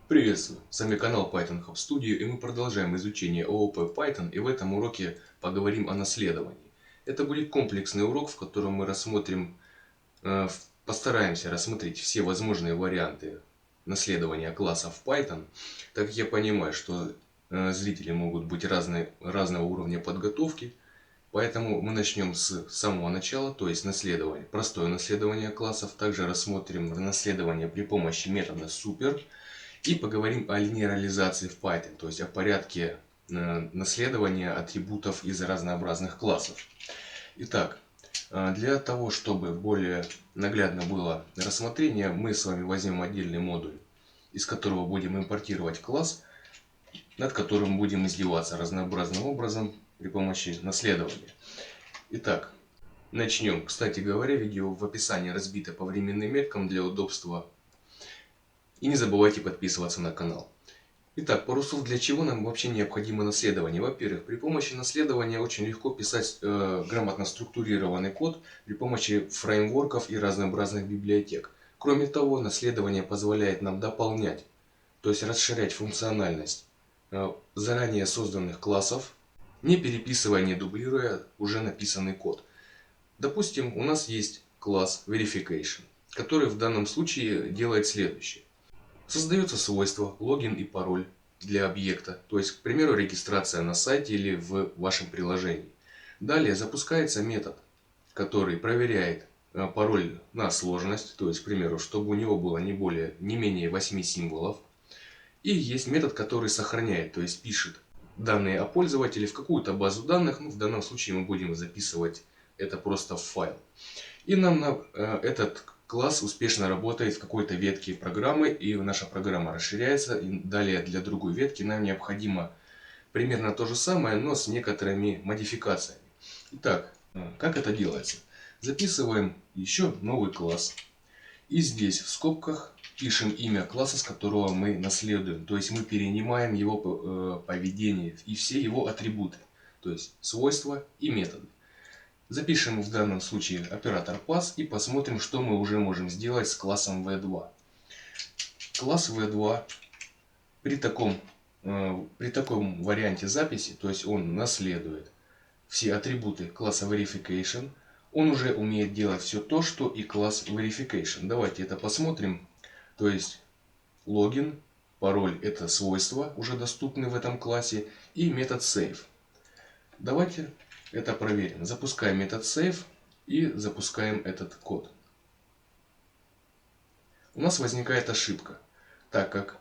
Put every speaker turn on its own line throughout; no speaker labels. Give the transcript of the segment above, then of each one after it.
Приветствую! С вами канал Python Hub Studio, и мы продолжаем изучение ООП Python, и в этом уроке поговорим о наследовании. Это будет комплексный урок, в котором мы постараемся рассмотреть все возможные варианты наследования классов Python, так как я понимаю, что зрители могут быть разного уровня подготовки, поэтому мы начнем с самого начала, то есть наследование, простое наследование классов. Также рассмотрим наследование при помощи метода super. И поговорим о линейрализации в Python, то есть о порядке наследования атрибутов из разнообразных классов. Итак, для того, чтобы более наглядно было рассмотрение, мы с вами возьмем отдельный модуль, из которого будем импортировать класс, над которым будем издеваться разнообразным образом при помощи наследования. Итак, начнем. Кстати говоря, видео в описании разбито по временным меткам для удобства. И не забывайте подписываться на канал. Итак, пару слов, для чего нам вообще необходимо наследование. Во-первых, при помощи наследования очень легко писать грамотно структурированный код при помощи фреймворков и разнообразных библиотек. Кроме того, наследование позволяет нам дополнять, то есть расширять функциональность заранее созданных классов, не переписывая, не дублируя уже написанный код. Допустим, у нас есть класс Verification, который в данном случае делает следующее. Создается свойство логин и пароль для объекта, то есть, к примеру, регистрация на сайте или в вашем приложении. Далее запускается метод, который проверяет пароль на сложность, то есть, к примеру, чтобы у него было не менее 8 символов. И есть метод, который сохраняет, то есть пишет данные о пользователе в какую-то базу данных. В данном случае мы будем записывать это просто в файл. И нам этот класс успешно работает в какой-то ветке программы, и наша программа расширяется. И далее для другой ветки нам необходимо примерно то же самое, но с некоторыми модификациями. Итак, как это делается? Записываем еще новый класс. И здесь в скобках пишем имя класса, с которого мы наследуем. То есть мы перенимаем его поведение и все его атрибуты. То есть свойства и методы. Запишем в данном случае оператор pass и посмотрим, что мы уже можем сделать с классом v2. Класс v2 при таком варианте записи, то есть он наследует все атрибуты класса Verification, он уже умеет делать все то, что и класс Verification. Давайте это посмотрим. То есть логин, пароль — это свойства, уже доступны в этом классе, и метод save. Давайте это проверим. Запускаем метод save и запускаем этот код. У нас возникает ошибка, так как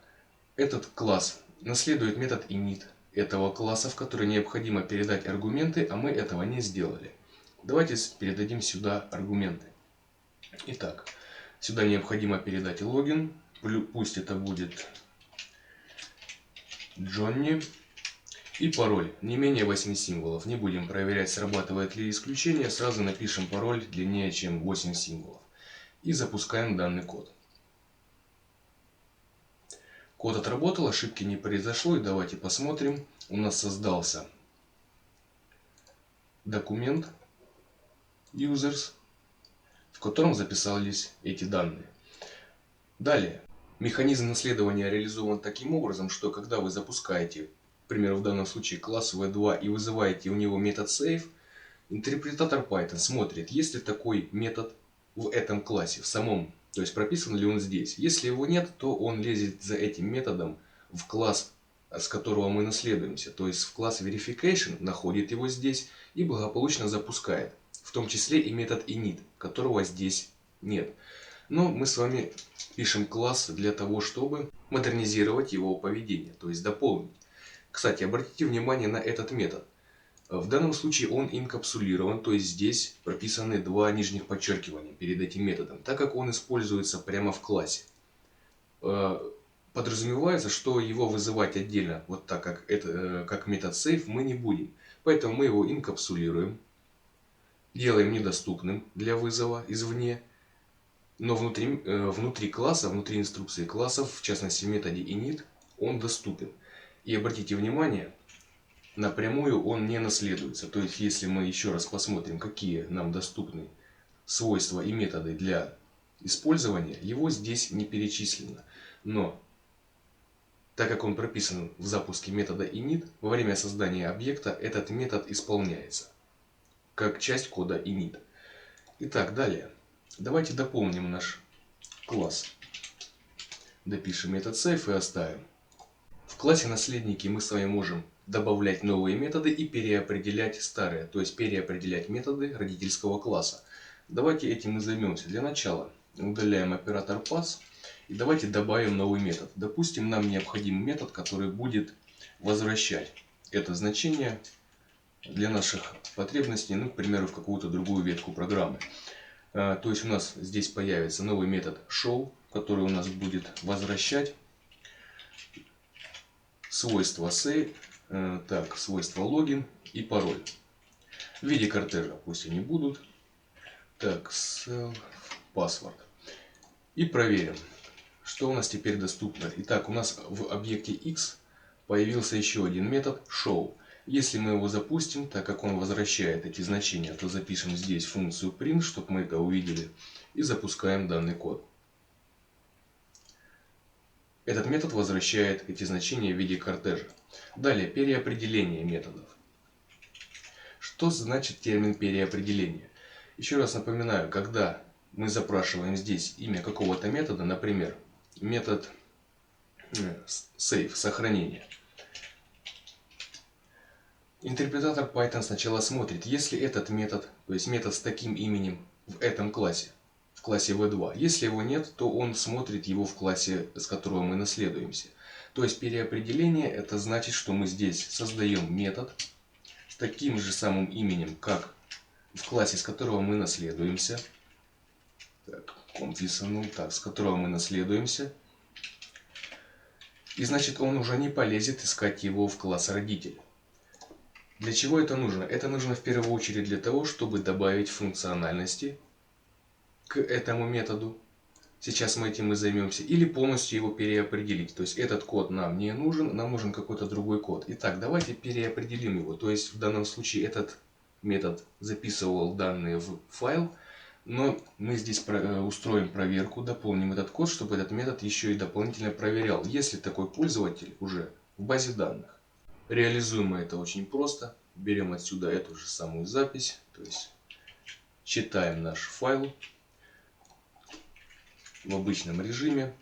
этот класс наследует метод init этого класса, в который необходимо передать аргументы, а мы этого не сделали. Давайте передадим сюда аргументы. Итак, сюда необходимо передать логин, пусть это будет Джонни. И пароль не менее 8 символов. Не будем проверять, срабатывает ли исключение. Сразу напишем пароль длиннее, чем 8 символов. И запускаем данный код. Код отработал, ошибки не произошло. И давайте посмотрим. У нас создался документ users, в котором записались эти данные. Далее. Механизм наследования реализован таким образом, что когда вы запускаете, к примеру, в данном случае класс v2 и вызываете у него метод save, интерпретатор Python смотрит, есть ли такой метод в этом классе, в самом, то есть прописан ли он здесь. Если его нет, то он лезет за этим методом в класс, с которого мы наследуемся, то есть в класс Verification, находит его здесь и благополучно запускает, в том числе и метод init, которого здесь нет. Но мы с вами пишем класс для того, чтобы модернизировать его поведение, то есть дополнить. Кстати, обратите внимание на этот метод. В данном случае он инкапсулирован, то есть здесь прописаны два нижних подчеркивания перед этим методом, так как он используется прямо в классе. Подразумевается, что его вызывать отдельно, вот так как метод save, мы не будем. Поэтому мы его инкапсулируем, делаем недоступным для вызова извне. Но внутри класса, внутри инструкции классов, в частности в методе init, он доступен. И обратите внимание, напрямую он не наследуется. То есть, если мы еще раз посмотрим, какие нам доступны свойства и методы для использования, его здесь не перечислено. Но Так как он прописан в запуске метода init, во время создания объекта этот метод исполняется как часть кода init. Итак, далее. Давайте дополним наш класс. Допишем метод save и оставим. В классе наследники мы с вами можем добавлять новые методы и переопределять старые, то есть переопределять методы родительского класса. Давайте этим и займемся. Для начала удаляем оператор pass и давайте добавим новый метод. Допустим, нам необходим метод, который будет возвращать это значение для наших потребностей, ну, к примеру, в какую-то другую ветку программы. То есть у нас здесь появится новый метод show, который у нас будет возвращать свойства save, свойства логин и пароль. В виде картежа пусть они будут. Так, self password. И проверим, что у нас теперь доступно. Итак, у нас в объекте x появился еще один метод show. Если мы его запустим, так как он возвращает эти значения, то запишем здесь функцию print, чтобы мы это увидели, и запускаем данный код. Этот метод возвращает эти значения в виде картежа. Далее, переопределение методов. Что значит термин переопределение? Еще раз напоминаю, когда мы запрашиваем здесь имя какого-то метода, например, метод save, сохранение. Интерпретатор Python сначала смотрит, если этот метод, то есть метод с таким именем в этом классе, в классе v2. Если его нет, то он смотрит его в классе, с которого мы наследуемся. То есть переопределение — это значит, что мы здесь создаем метод с таким же самым именем, как в классе, с которого мы наследуемся. Так, с которого мы наследуемся. И значит, он уже не полезет искать его в класс родитель. Для чего это нужно? Это нужно в первую очередь для того, чтобы добавить функциональности к этому методу. Сейчас мы этим и займемся. Или полностью его переопределить. То есть этот код нам не нужен, нам нужен какой-то другой код. Итак, давайте переопределим его. То есть в данном случае этот метод записывал данные в файл. Но мы здесь устроим проверку, дополним этот код, чтобы этот метод еще и дополнительно проверял, есть ли такой пользователь уже в базе данных. Реализуем мы это очень просто. Берем отсюда эту же самую запись. То есть читаем наш файл в обычном режиме.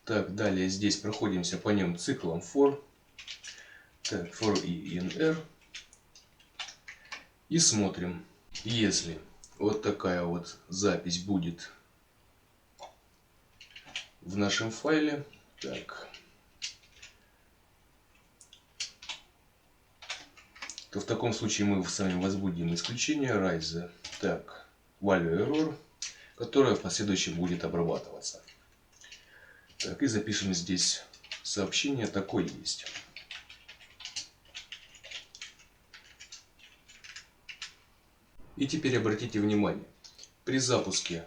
Так, далее здесь проходимся по нем циклом for. Так, for и inr. И смотрим, если вот такая вот запись будет в нашем файле. Так. То в таком случае мы с вами возбудим исключение rise, так, value error, которое в последующем будет обрабатываться. Так, и запишем здесь сообщение, такое есть. И теперь обратите внимание, при запуске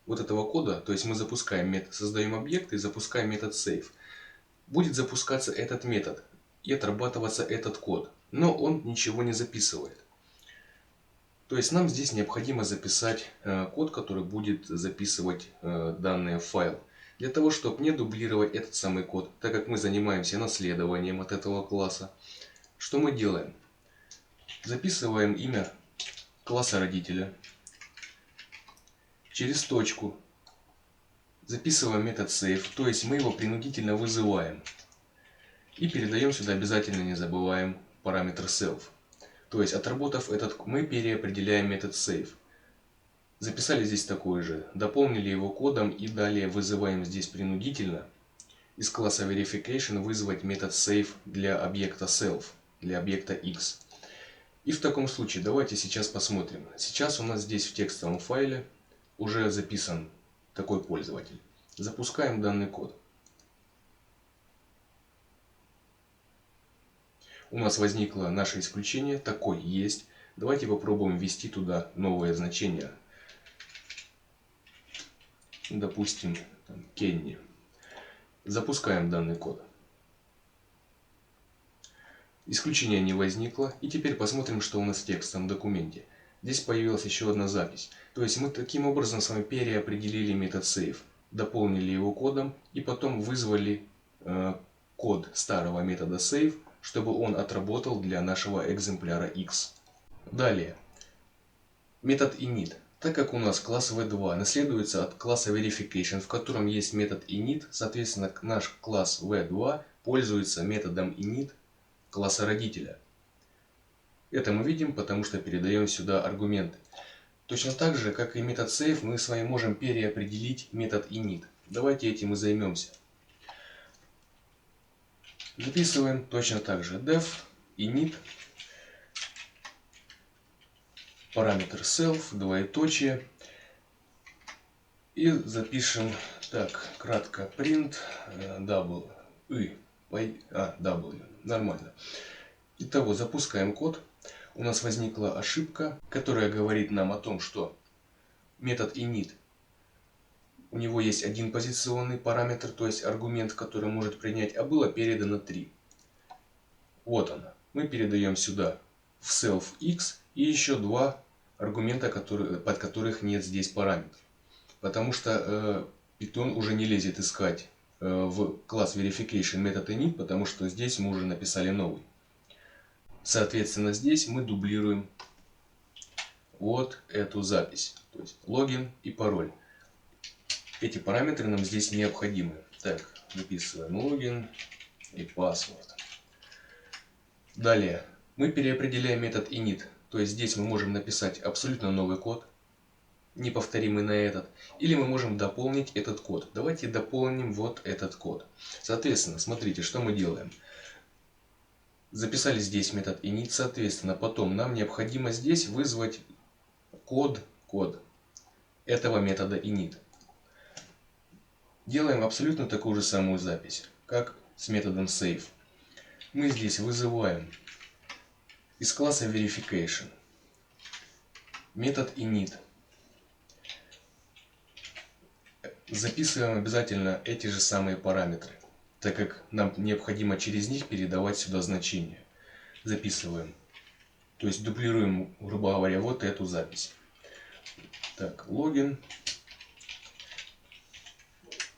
вот этого кода, то есть мы запускаем метод, создаем объект и запускаем метод save, будет запускаться этот метод и отрабатываться этот код. Но он ничего не записывает. То есть нам здесь необходимо записать код, который будет записывать данные в файл. Для того, чтобы не дублировать этот самый код, так как мы занимаемся наследованием от этого класса, что мы делаем? Записываем имя класса родителя. Через точку записываем метод save, то есть мы его принудительно вызываем. И передаем сюда, обязательно не забываем, параметр self. То есть, отработав этот, мы переопределяем метод save. Записали здесь такой же, дополнили его кодом и далее вызываем здесь принудительно из класса verification вызвать метод save для объекта self, для объекта x. И в таком случае давайте сейчас посмотрим. Сейчас у нас здесь в текстовом файле уже записан такой пользователь. Запускаем данный код. У нас возникло наше исключение, такой есть. Давайте попробуем ввести туда новое значение. Допустим, Кенни. Запускаем данный код. Исключения не возникло. И теперь посмотрим, что у нас в текстовом документе. Здесь появилась еще одна запись. То есть мы таким образом с вами переопределили метод save. Дополнили его кодом и потом вызвали код старого метода save, чтобы он отработал для нашего экземпляра X. Далее, метод init. Так как у нас класс v2 наследуется от класса verification, в котором есть метод init, соответственно, наш класс v2 пользуется методом init класса родителя. Это мы видим, потому что передаем сюда аргументы. Точно так же, как и метод save, мы с вами можем переопределить метод init. Давайте этим и займемся. Записываем точно так же def init параметр self, двоеточие, и запишем так кратко print w, w, нормально. Итого, запускаем код. У нас возникла ошибка, которая говорит нам о том, что метод init, у него есть один позиционный параметр, то есть аргумент, который может принять, а было передано 3. Вот она. Мы передаем сюда в self x и еще 2 аргумента, под которых нет здесь параметров. Потому что Python уже не лезет искать в класс verification метод init, потому что здесь мы уже написали новый. Соответственно, здесь мы дублируем вот эту запись, то есть логин и пароль. Эти параметры нам здесь необходимы. Так, записываем логин и password. Далее мы переопределяем метод init, то есть здесь мы можем написать абсолютно новый код, неповторимый на этот, или мы можем дополнить этот код. Давайте дополним вот этот код. Соответственно, смотрите, что мы делаем. Записали здесь метод init, соответственно, потом нам необходимо здесь вызвать код этого метода init. Делаем абсолютно такую же самую запись, как с методом save. Мы здесь вызываем из класса verification метод init. Записываем обязательно эти же самые параметры, так как нам необходимо через них передавать сюда значения. Записываем, то есть дублируем, грубо говоря, вот эту запись. Так, логин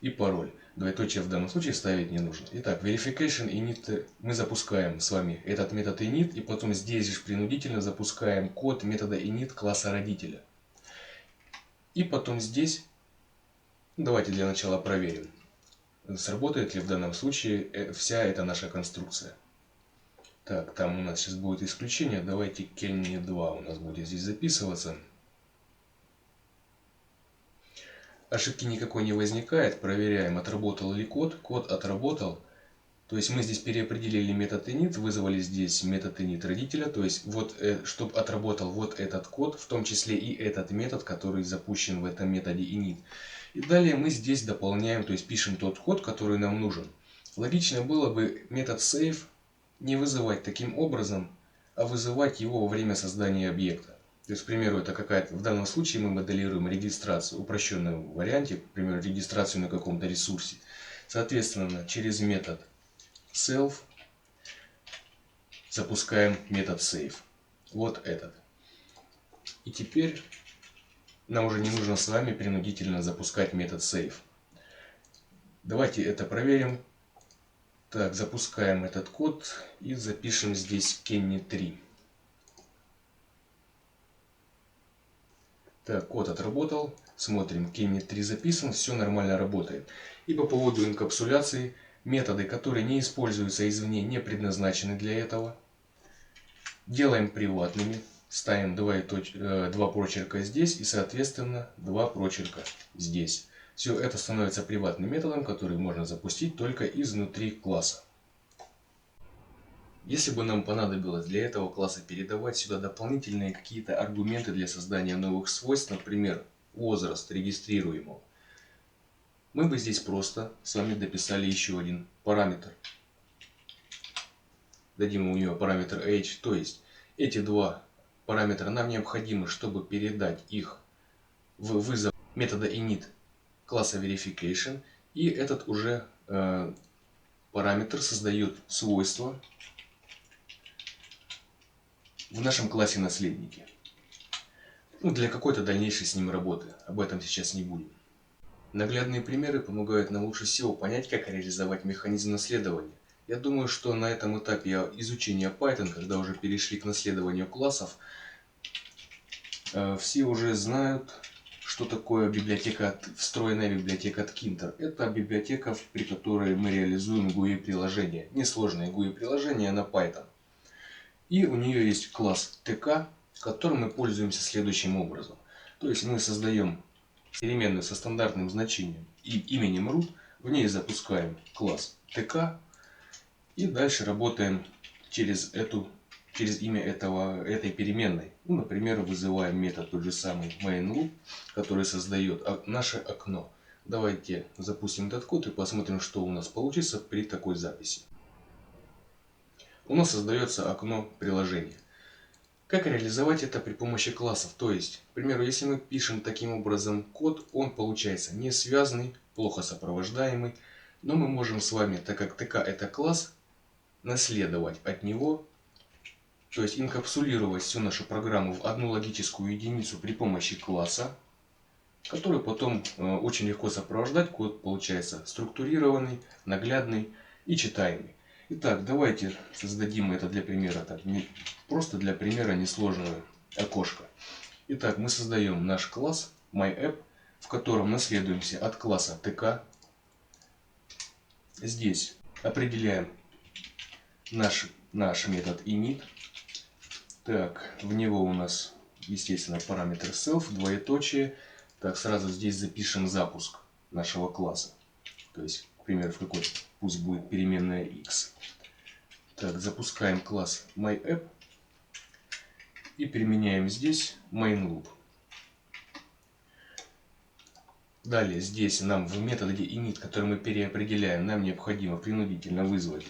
и пароль. Двоеточие в данном случае ставить не нужно. Итак, verification init, мы запускаем с вами этот метод init, и потом здесь же принудительно запускаем код метода init класса родителя. И потом здесь, давайте для начала проверим, сработает ли в данном случае вся эта наша конструкция. Так, там у нас сейчас будет исключение, давайте Kenny 2 у нас будет здесь записываться. Ошибки никакой не возникает, проверяем, отработал ли код. Код отработал, то есть мы здесь переопределили метод init, вызвали здесь метод init родителя, то есть вот, чтобы отработал вот этот код, в том числе и этот метод, который запущен в этом методе init. И далее мы здесь дополняем, то есть пишем тот код, который нам нужен. Логично было бы метод save не вызывать таким образом, а вызывать его во время создания объекта. То есть, к примеру, это какая-то, в данном случае мы моделируем регистрацию, в упрощенном варианте, к примеру, регистрацию на каком-то ресурсе. Соответственно, через метод self запускаем метод save. Вот этот. И теперь нам уже не нужно с вами принудительно запускать метод save. Давайте это проверим. Так, запускаем этот код и запишем здесь Kenny 3. Так, код отработал. Смотрим, Kenny 3 записан, все нормально работает. И по поводу инкапсуляции, методы, которые не используются извне, не предназначены для этого. Делаем приватными. Ставим два прочерка здесь и, соответственно, 2 прочерка здесь. Все это становится приватным методом, который можно запустить только изнутри класса. Если бы нам понадобилось для этого класса передавать сюда дополнительные какие-то аргументы для создания новых свойств, например, возраст регистрируемого, мы бы здесь просто с вами дописали еще один параметр. Дадим у него параметр age, то есть эти 2 параметра нам необходимы, чтобы передать их в вызов метода init класса verification, и этот уже параметр создает свойства в нашем классе наследники. Для какой-то дальнейшей с ним работы. Об этом сейчас не будем. Наглядные примеры помогают нам лучше всего понять, как реализовать механизм наследования. Я думаю, что на этом этапе изучения Python, когда уже перешли к наследованию классов, все уже знают, что такое встроенная библиотека Tkinter. Это библиотека, при которой мы реализуем GUI-приложения, несложные GUI-приложения на Python. И у нее есть класс TK, которым мы пользуемся следующим образом. То есть мы создаем переменную со стандартным значением и именем root, в ней запускаем класс TK и дальше работаем через имя этой переменной. Ну, например, вызываем метод тот же самый main_loop, который создает наше окно. Давайте запустим этот код и посмотрим, что у нас получится при такой записи. У нас создается окно приложения. Как реализовать это при помощи классов? То есть, к примеру, если мы пишем таким образом код, он получается не связанный, плохо сопровождаемый, но мы можем с вами, так как TK это класс, наследовать от него, то есть инкапсулировать всю нашу программу в одну логическую единицу при помощи класса, который потом очень легко сопровождать. Код получается структурированный, наглядный и читаемый. Итак, давайте создадим это для примера, просто для примера несложное окошко. Итак, мы создаем наш класс myApp, в котором наследуемся от класса TK. Здесь определяем наш метод init. Так, в него у нас, естественно, параметр self, двоеточие. Так, сразу здесь запишем запуск нашего класса. То есть, к примеру, в какой пусть будет переменная x. Так, запускаем класс myApp и применяем здесь main_loop. Далее здесь нам в методе init, который мы переопределяем, нам необходимо принудительно вызвать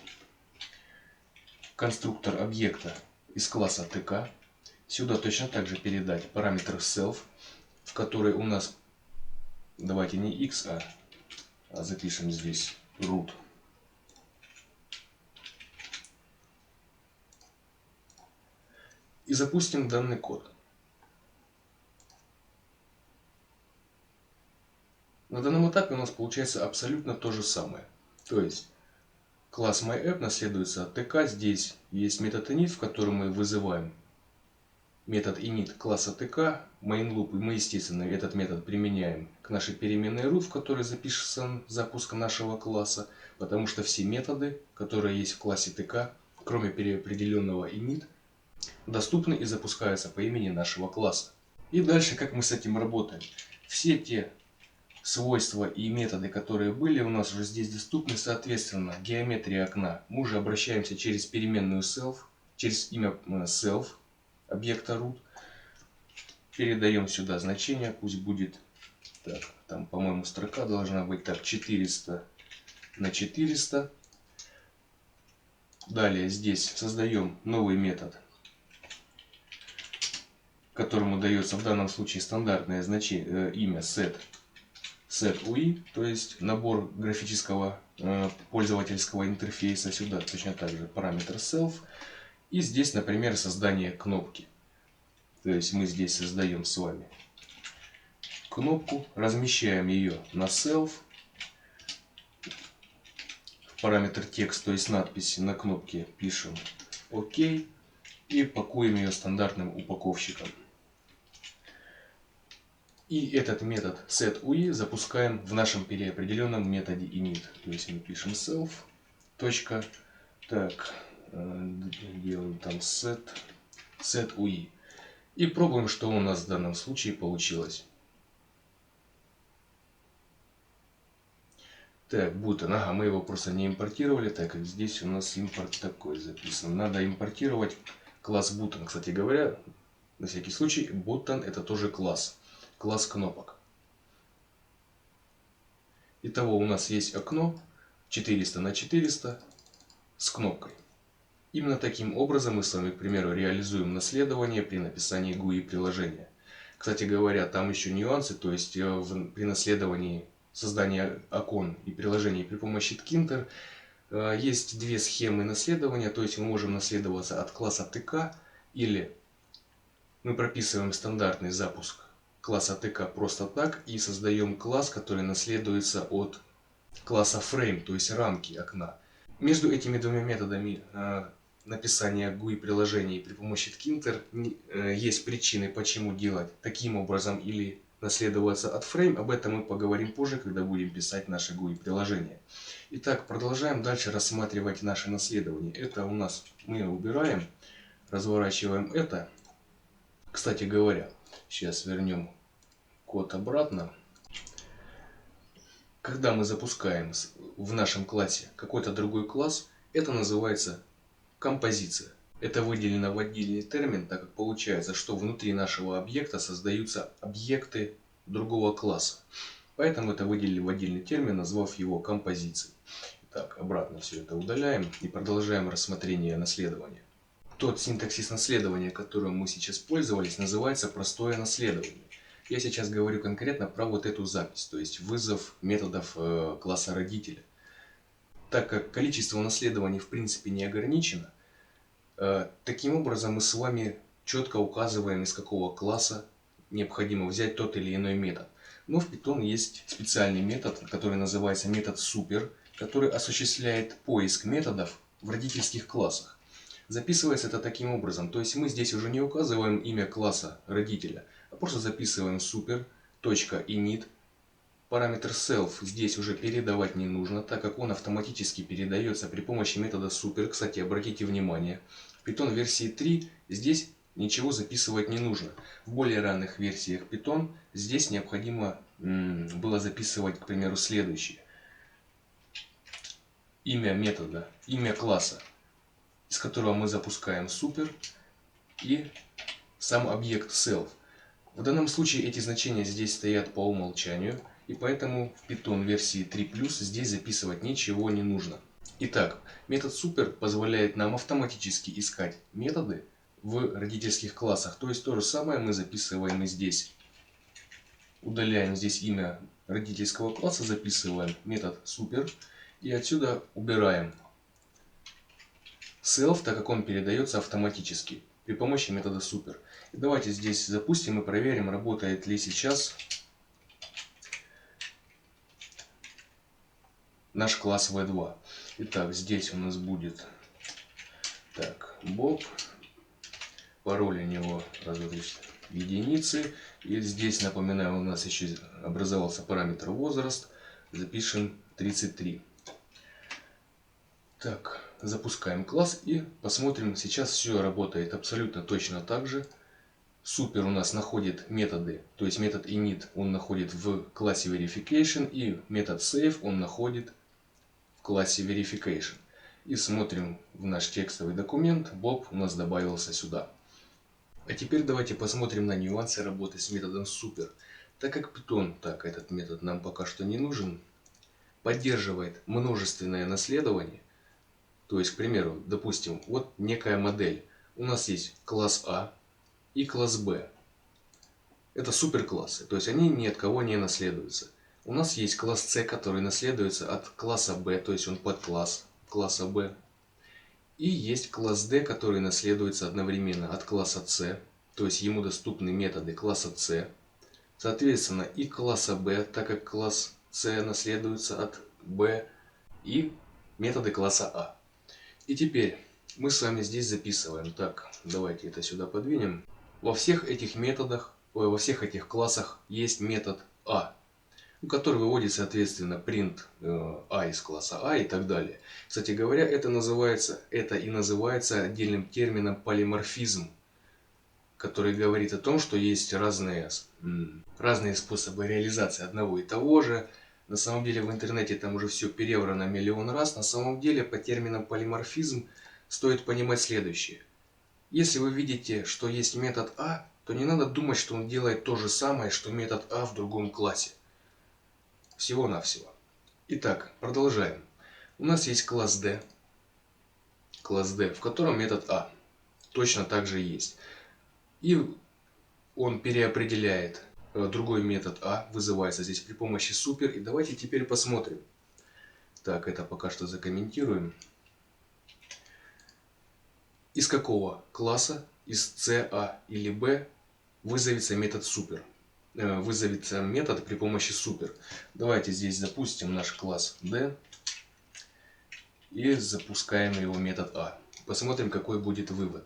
конструктор объекта из класса TK. Сюда точно так же передать параметр self, в который у нас, давайте не x, а запишем здесь root. И запустим данный код. На данном этапе у нас получается абсолютно то же самое. То есть класс myApp наследуется от TK. Здесь есть метод init, в котором мы вызываем метод init класса TK, main_loop, и мы, естественно, этот метод применяем к нашей переменной root, в которой запишется запуск нашего класса, потому что все методы, которые есть в классе TK, кроме переопределенного init, доступны и запускаются по имени нашего класса. И дальше, как мы с этим работаем? Все те свойства и методы, которые были у нас уже здесь доступны, соответственно, геометрия окна. Мы уже обращаемся через переменную self, через имя self объекта root. Передаем сюда значение, пусть будет, так, там, по-моему, строка должна быть, так, 400 на 400. Далее здесь создаем новый метод, которому дается в данном случае стандартное значение, имя setUI, то есть набор графического пользовательского интерфейса. Сюда точно так же параметр self. И здесь, например, создание кнопки. То есть мы здесь создаем с вами кнопку, размещаем ее на self. Параметр текст, то есть надписи на кнопке, пишем ОК и пакуем ее стандартным упаковщиком. И этот метод setUI запускаем в нашем переопределенном методе init. То есть мы пишем self. Так, делаем там setUI. И пробуем, что у нас в данном случае получилось. Так, button. Ага, мы его просто не импортировали, так как здесь у нас импорт такой записан. Надо импортировать класс button. Кстати говоря, на всякий случай, button это тоже класс кнопок. Итого у нас есть окно 400 на 400 с кнопкой. Именно таким образом мы с вами, к примеру, реализуем наследование при написании GUI приложения. Кстати говоря, там еще нюансы, то есть при наследовании создания окон и приложений при помощи Tkinter есть две схемы наследования, то есть мы можем наследоваться от класса TK, или мы прописываем стандартный запуск класса TK просто так и создаем класс, который наследуется от класса Frame, то есть рамки окна. Между этими двумя методами написания GUI приложений при помощи Tkinter есть причины, почему делать таким образом или наследоваться от Frame. Об этом мы поговорим позже, когда будем писать наши GUI приложения. Итак, продолжаем дальше рассматривать наше наследование. Это у нас мы убираем, разворачиваем это. Кстати говоря, сейчас вернем код обратно. Когда мы запускаем в нашем классе какой-то другой класс, это называется композиция. Это выделено в отдельный термин, так как получается, что внутри нашего объекта создаются объекты другого класса. Поэтому это выделили в отдельный термин, назвав его композицией. Так, обратно все это удаляем и продолжаем рассмотрение наследования. Тот синтаксис наследования, которым мы сейчас пользовались, называется простое наследование. Я сейчас говорю конкретно про вот эту запись, то есть вызов методов класса родителя. Так как количество наследований в принципе не ограничено, таким образом мы с вами четко указываем, из какого класса необходимо взять тот или иной метод. Но в Python есть специальный метод, который называется метод super, который осуществляет поиск методов в родительских классах. Записывается это таким образом, то есть мы здесь уже не указываем имя класса родителя, а просто записываем super.init. Параметр self здесь уже передавать не нужно, так как он автоматически передается при помощи метода super. Кстати, обратите внимание, в Python версии 3 здесь ничего записывать не нужно. В более ранних версиях Python здесь необходимо было записывать, к примеру, следующее. Имя метода, имя класса, из которого мы запускаем super, и сам объект self. В данном случае эти значения здесь стоят по умолчанию, и поэтому в Python версии 3+, здесь записывать ничего не нужно. Итак, метод super позволяет нам автоматически искать методы в родительских классах. То есть то же самое мы записываем и здесь. Удаляем здесь имя родительского класса, записываем метод super и отсюда убираем self, так как он передается автоматически при помощи метода super. И давайте здесь запустим и проверим, работает ли сейчас наш класс v2. Итак, здесь у нас будет Bob, пароль у него единицы. И здесь, напоминаю, у нас еще образовался параметр возраст. Запишем 33. Так, запускаем класс и посмотрим. Сейчас все работает абсолютно точно так же. Super у нас находит методы, то есть метод init он находит в классе verification, и метод save он находит в классе verification. И смотрим в наш текстовый документ, Bob у нас добавился сюда. А теперь давайте посмотрим на нюансы работы с методом super. Так как Python, этот метод нам пока что не нужен, поддерживает множественное наследование. То есть, к примеру, допустим, вот некая модель. У нас есть класс А и класс Б. Это суперклассы, то есть они ни от кого не наследуются. У нас есть класс С, который наследуется от класса Б, то есть он подкласс класса Б. И есть класс D, который наследуется одновременно от класса С, то есть ему доступны методы класса С. Соответственно, и класса B, так как класс С наследуется от B, и методы класса А. И теперь мы с вами здесь записываем. Так, давайте это сюда подвинем. Во всех этих методах, во всех этих классах есть метод А, который выводит, соответственно, print А из класса А и так далее. Кстати говоря, это и называется отдельным термином полиморфизм, который говорит о том, что есть разные способы реализации одного и того же. На самом деле в интернете там уже все переврано миллион раз. На самом деле по терминам полиморфизм стоит понимать следующее. Если вы видите, что есть метод А, то не надо думать, что он делает то же самое, что метод А в другом классе. Всего-навсего. Итак, продолжаем. У нас есть класс D, в котором метод А точно так же есть. И он переопределяет другой метод А, вызывается здесь при помощи super. И давайте теперь посмотрим. Так, это пока что закомментируем. Из какого класса, из C, A или B вызовется метод super? Вызовется метод при помощи super. Давайте здесь запустим наш класс D. и запускаем его метод А. Посмотрим, какой будет вывод.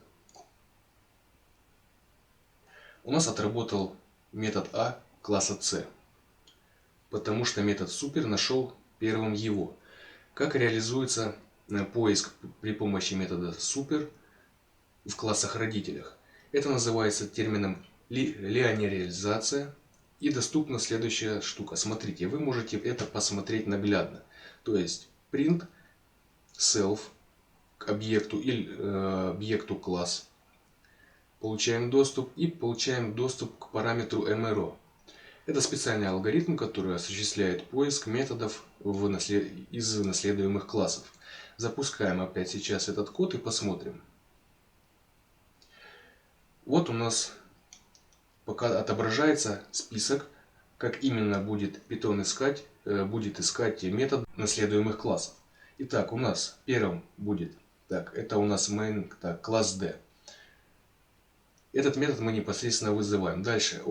У нас отработал метод А класса C, потому что метод super нашел первым его. Как реализуется поиск при помощи метода super в классах-родителях? Это называется термином линеаризация. И доступна следующая штука. Смотрите, вы можете это посмотреть наглядно. То есть print self к объекту или объекту класс. Получаем доступ и получаем доступ к параметру MRO. Это специальный алгоритм, который осуществляет поиск методов из наследуемых классов. Запускаем опять сейчас этот код и посмотрим. Вот у нас пока отображается список, как именно будет Python искать метод наследуемых классов. Итак, у нас первым будет, это у нас main, класс D. Этот метод мы непосредственно вызываем. Дальше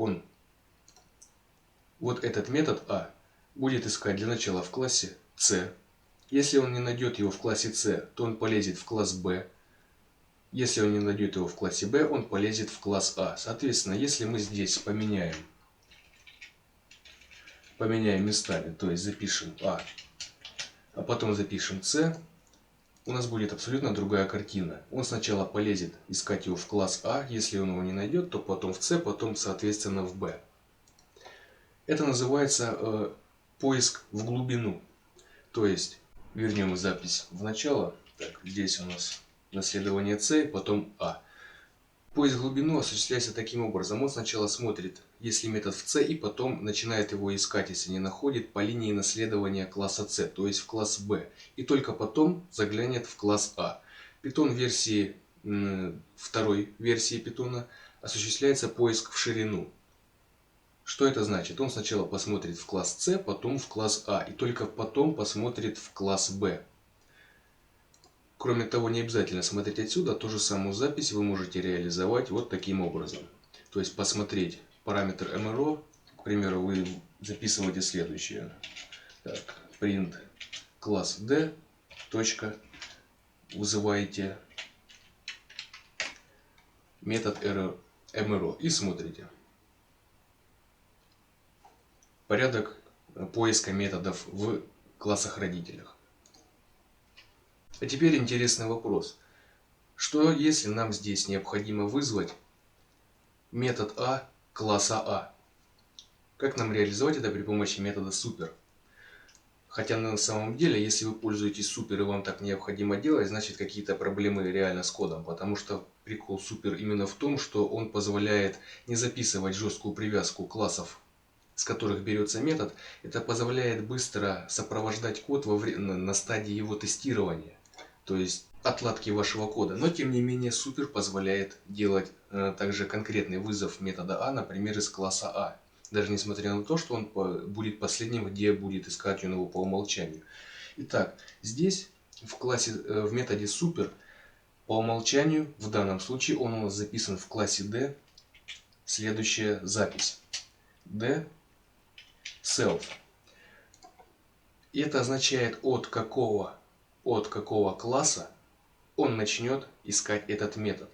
вот этот метод А будет искать для начала в классе C. Если он не найдет его в классе C, то он полезет в класс B. Если он не найдет его в классе B, он полезет в класс А. Соответственно, если мы здесь поменяем местами, то есть запишем А, а потом запишем C, у нас будет абсолютно другая картина. Он сначала полезет искать его в класс А, если он его не найдет, то потом в C, потом соответственно в B. Это называется поиск в глубину. То есть вернем запись в начало. Так, здесь у нас наследование C, потом А. Поиск в глубину осуществляется таким образом. Он сначала смотрит, есть ли метод в C, и потом начинает его искать, если не находит, по линии наследования класса C, то есть в класс B. И только потом заглянет в класс А. Python версии, второй версии Python осуществляется поиск в ширину. Что это значит? Он сначала посмотрит в класс C, потом в класс А, и только потом посмотрит в класс B. Кроме того, не обязательно смотреть отсюда, ту же самую запись вы можете реализовать вот таким образом. То есть посмотреть параметр MRO, к примеру, вы записываете следующее. Так, print класс D, точка, вызываете метод MRO и смотрите. Порядок поиска методов в классах-родителях. А теперь интересный вопрос. Что если нам здесь необходимо вызвать метод А класса А? Как нам реализовать это при помощи метода super? Хотя на самом деле, если вы пользуетесь super и вам так необходимо делать, значит какие-то проблемы реально с кодом. Потому что прикол super именно в том, что он позволяет не записывать жесткую привязку классов, с которых берется метод. Это позволяет быстро сопровождать код на стадии его тестирования. То есть отладки вашего кода. Но тем не менее super позволяет делать также конкретный вызов метода А, например, из класса А. Даже несмотря на то, что он будет последним, где будет искать он его по умолчанию. Итак, здесь в методе super по умолчанию, в данном случае он у нас записан в классе D. Следующая запись. D self. И это означает от какого класса он начнет искать этот метод.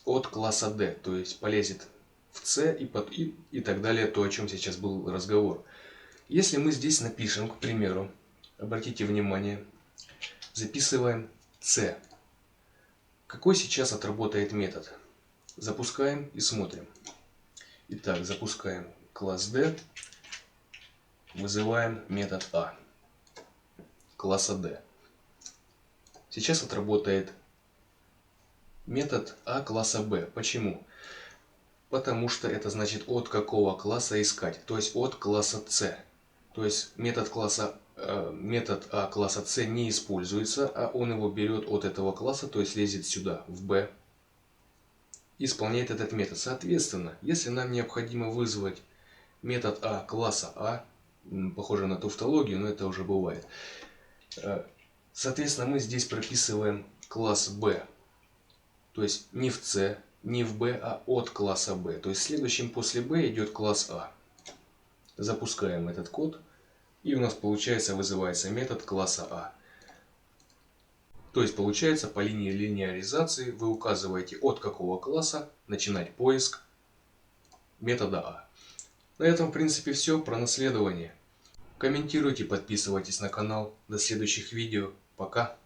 От класса D, то есть полезет в C и так далее, то, о чем сейчас был разговор. Если мы здесь напишем, к примеру, обратите внимание, записываем C. Какой сейчас отработает метод? Запускаем и смотрим. Итак, запускаем класс D, вызываем метод А класса D. Сейчас отработает метод А класса B. Почему? Потому что это значит от какого класса искать, то есть от класса C. То есть метод А класса C не используется, а он его берет от этого класса, то есть лезет сюда, в B, и исполняет этот метод. Соответственно, если нам необходимо вызвать метод А класса А, похоже на тавтологию, но это уже бывает. Соответственно, мы здесь прописываем класс B. То есть не в C, не в B, а от класса B. То есть следующим после B идет класс А. Запускаем этот код. И у нас получается вызывается метод класса А. То есть получается, по линии линеаризации вы указываете, от какого класса начинать поиск метода А. На этом в принципе все про наследование. Комментируйте, подписывайтесь на канал. До следующих видео. Пока.